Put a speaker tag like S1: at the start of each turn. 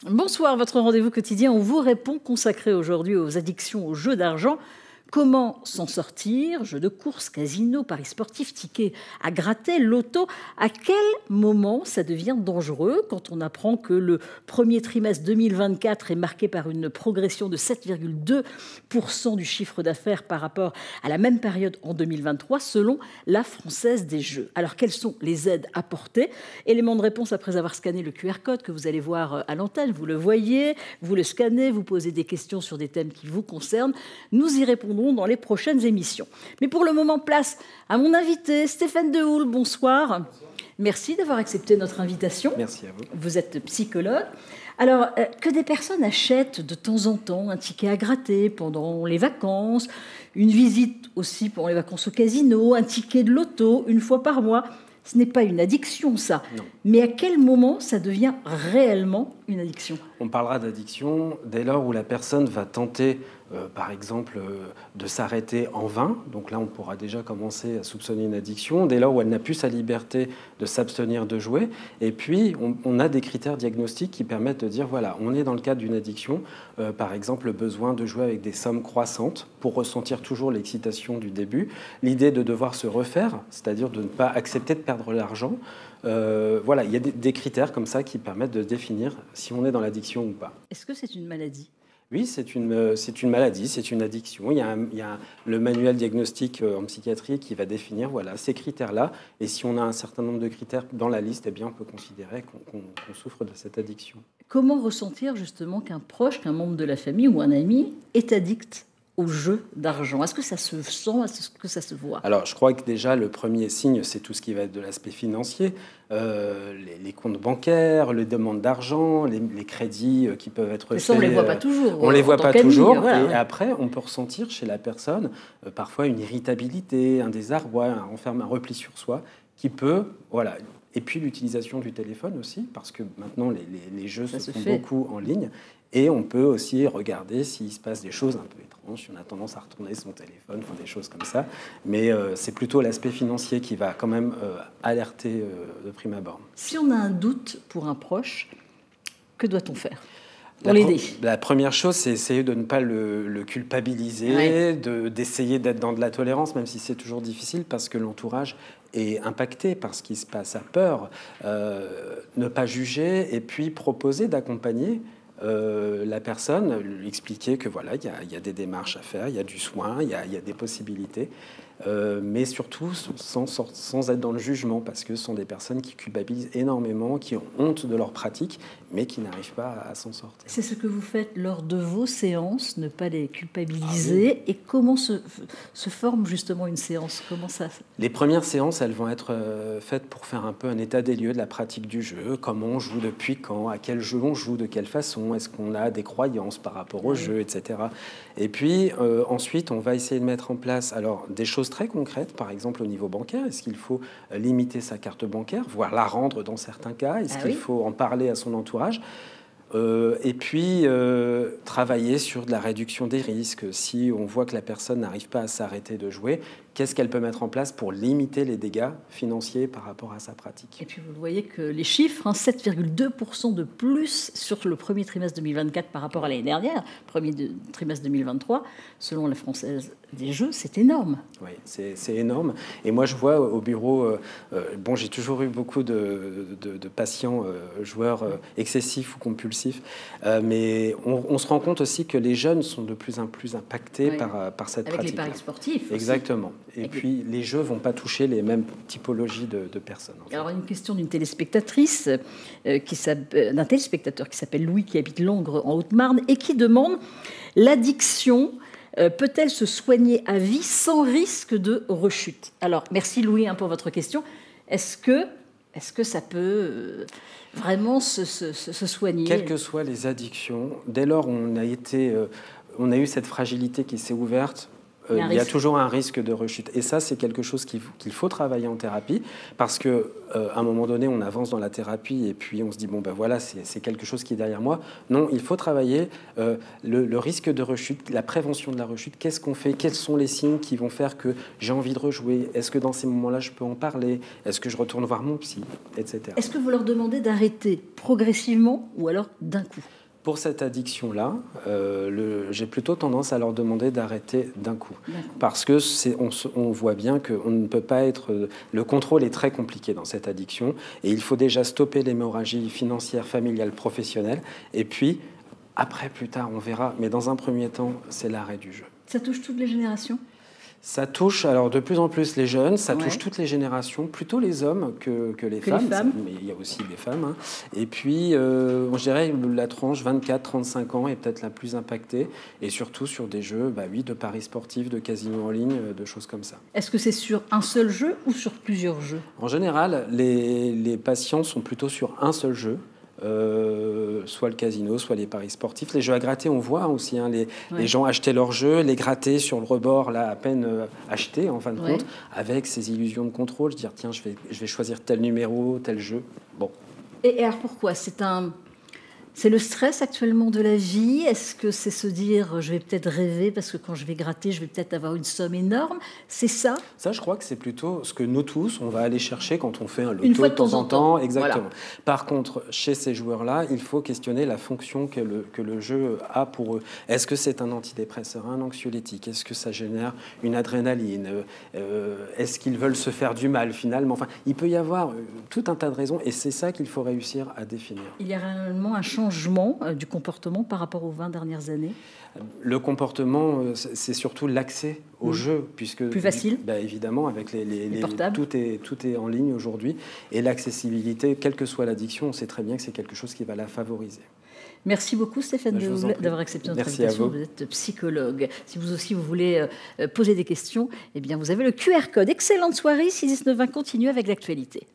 S1: Bonsoir, votre rendez-vous quotidien. On vous répond, consacré aujourd'hui aux addictions aux jeux d'argent. Comment s'en sortir? Jeux de course, casino, paris sportifs, tickets à gratter, loto. À quel moment ça devient dangereux quand on apprend que le premier trimestre 2024 est marqué par une progression de 7,2% du chiffre d'affaires par rapport à la même période en 2023 selon la Française des Jeux? Alors, quelles sont les aides apportées? Élément de réponse après avoir scanné le QR code que vous allez voir à l'antenne. Vous le voyez, vous le scannez, vous posez des questions sur des thèmes qui vous concernent. Nous y répondrons dans les prochaines émissions. Mais pour le moment, place à mon invité, Stéphane Dehoul. Bonsoir. Merci d'avoir accepté notre invitation.
S2: Merci à vous.
S1: Vous êtes psychologue. Alors, que des personnes achètent de temps en temps un ticket à gratter pendant les vacances, une visite aussi pendant les vacances au casino, un ticket de loto une fois par mois, ce n'est pas une addiction, ça.
S2: Non.
S1: Mais à quel moment ça devient réellement une addiction?
S2: On parlera d'addiction dès lors où la personne va tenter, par exemple, de s'arrêter en vain. Donc là, on pourra déjà commencer à soupçonner une addiction. Dès lors où elle n'a plus sa liberté de s'abstenir de jouer. Et puis, on a des critères diagnostiques qui permettent de dire, voilà, on est dans le cadre d'une addiction. Par exemple, le besoin de jouer avec des sommes croissantes pour ressentir toujours l'excitation du début. L'idée de devoir se refaire, c'est-à-dire de ne pas accepter de perdre l'argent. Voilà, il y a des critères comme ça qui permettent de définir si on est dans l'addiction ou pas.
S1: Est-ce que c'est une maladie?
S2: Oui, c'est une maladie, c'est une addiction. Il y a le manuel diagnostique en psychiatrie qui va définir voilà, ces critères-là. Et si on a un certain nombre de critères dans la liste, eh bien, on peut considérer qu'on souffre de cette addiction.
S1: Comment ressentir justement qu'un proche, qu'un membre de la famille ou un ami est addict au jeu d'argent? Est-ce que ça se sent? Est-ce que ça se voit?
S2: Alors, je crois que déjà, le premier signe, c'est tout ce qui va être de l'aspect financier. Les comptes bancaires, les demandes d'argent, les crédits qui peuvent être faits.
S1: Ça, on ne les voit pas toujours.
S2: On ne les voit pas toujours.
S1: Voilà,
S2: et
S1: ouais.
S2: après, on peut ressentir chez la personne parfois une irritabilité, un désarroi, un repli sur soi qui peut... Voilà. Et puis l'utilisation du téléphone aussi, parce que maintenant, les jeux se font beaucoup en ligne. Et on peut aussi regarder s'il se passe des choses un peu étranges, si on a tendance à retourner son téléphone, enfin des choses comme ça. Mais c'est plutôt l'aspect financier qui va quand même alerter de prime abord.
S1: Si on a un doute pour un proche, que doit-on faire pour l'aider?
S2: La première chose, c'est essayer de ne pas le culpabiliser, ouais. D'essayer d'être dans de la tolérance, même si c'est toujours difficile, parce que l'entourage est impacté par ce qui se passe, a peur. Ne pas juger et puis proposer d'accompagner la personne, lui expliquer que voilà, il y a des démarches à faire, il y a du soin, il y a des possibilités, mais surtout sans être dans le jugement, parce que ce sont des personnes qui culpabilisent énormément, qui ont honte de leur pratique, mais qui n'arrivent pas à s'en sortir.
S1: C'est ce que vous faites lors de vos séances, ne pas les culpabiliser. Ah oui. Et comment se forme justement une séance? Comment ça?
S2: Les premières séances, elles vont être faites pour faire un peu un état des lieux de la pratique du jeu, comment on joue, depuis quand, à quel jeu on joue, de quelle façon, est-ce qu'on a des croyances par rapport au jeu, etc. Et puis ensuite, on va essayer de mettre en place alors, des choses très concrètes, par exemple au niveau bancaire. Est-ce qu'il faut limiter sa carte bancaire, voire la rendre dans certains cas? Est-ce qu'il faut en parler à son entourage? Et puis travailler sur de la réduction des risques. Si on voit que la personne n'arrive pas à s'arrêter de jouer, qu'est-ce qu'elle peut mettre en place pour limiter les dégâts financiers par rapport à sa pratique?
S1: Et puis vous voyez que les chiffres, 7,2% de plus sur le premier trimestre 2024 par rapport à l'année dernière, premier trimestre 2023, selon la Française des Jeux, c'est énorme.
S2: Oui, c'est énorme. Et moi, je vois au bureau, bon, j'ai toujours eu beaucoup de patients joueurs excessifs ou compulsifs, mais on se rend compte aussi que les jeunes sont de plus en plus impactés par cette pratique.
S1: Avec les paris sportifs.
S2: Exactement.
S1: Aussi.
S2: Et puis, les jeux ne vont pas toucher les mêmes typologies de personnes. En fait.
S1: Alors, une question d'une téléspectatrice, d'un téléspectateur qui s'appelle Louis, qui habite Langres, en Haute-Marne, et qui demande « L'addiction peut-elle se soigner à vie sans risque de rechute ?» Alors, merci Louis pour votre question. Est-ce que ça peut vraiment se soigner?
S2: Quelles que soient les addictions, dès lors où on a eu cette fragilité qui s'est ouverte, il y a toujours un risque de rechute. Et ça, c'est quelque chose qu'il faut travailler en thérapie, parce que à un moment donné, on avance dans la thérapie et puis on se dit bon ben voilà, c'est quelque chose qui est derrière moi. Non, il faut travailler le risque de rechute, la prévention de la rechute. Qu'est-ce qu'on fait? Quels sont les signes qui vont faire que j'ai envie de rejouer? Est-ce que dans ces moments-là, je peux en parler? Est-ce que je retourne voir mon psy, etc.
S1: Est-ce que vous leur demandez d'arrêter progressivement ou alors d'un coup?
S2: Pour cette addiction-là, j'ai plutôt tendance à leur demander d'arrêter d'un coup. Parce que on voit bien qu'on ne peut pas être... Le contrôle est très compliqué dans cette addiction. Et il faut déjà stopper l'hémorragie financière, familiale, professionnelle. Et puis, après, plus tard, on verra. Mais dans un premier temps, c'est l'arrêt du jeu.
S1: Ça touche toutes les générations?
S2: Ça touche alors de plus en plus les jeunes, ça touche toutes les générations, plutôt les hommes que les femmes. Mais il y a aussi des femmes. Hein. Et puis, je dirais, la tranche 24-35 ans est peut-être la plus impactée, et surtout sur des jeux de paris sportifs, de casinos en ligne, de choses comme ça.
S1: Est-ce que c'est sur un seul jeu ou sur plusieurs jeux?
S2: En général, les patients sont plutôt sur un seul jeu. Soit le casino, soit les paris sportifs. Les jeux à gratter, on voit aussi les gens acheter leurs jeux, les gratter sur le rebord, là, à peine achetés, en fin de compte, avec ces illusions de contrôle, dire tiens, je vais choisir tel numéro, tel jeu. Bon.
S1: Et alors pourquoi? C'est le stress actuellement de la vie? Est-ce que c'est se dire je vais peut-être rêver parce que quand je vais gratter, je vais peut-être avoir une somme énorme? C'est ça?
S2: Ça, je crois que c'est plutôt ce que nous tous, on va aller chercher quand on fait un loto de temps en temps. Exactement. Voilà. Par contre, chez ces joueurs-là, il faut questionner la fonction que le jeu a pour eux. Est-ce que c'est un antidépresseur, un anxiolytique? Est-ce que ça génère une adrénaline? Est-ce qu'ils veulent se faire du mal finalement? Enfin, il peut y avoir tout un tas de raisons et c'est ça qu'il faut réussir à définir.
S1: Il y a réellement un changement du comportement par rapport aux 20 dernières années?
S2: Le comportement, c'est surtout l'accès au jeu, puisque
S1: plus facile.
S2: Évidemment, avec les
S1: portables.
S2: Tout est en ligne aujourd'hui, et l'accessibilité, quelle que soit l'addiction, on sait très bien que c'est quelque chose qui va la favoriser.
S1: Merci beaucoup Stéphane Dehouble d'avoir accepté notre invitation. Vous êtes psychologue. Si vous aussi vous voulez poser des questions, eh bien vous avez le QR code. Excellente soirée, 6-19-20 continue avec l'actualité.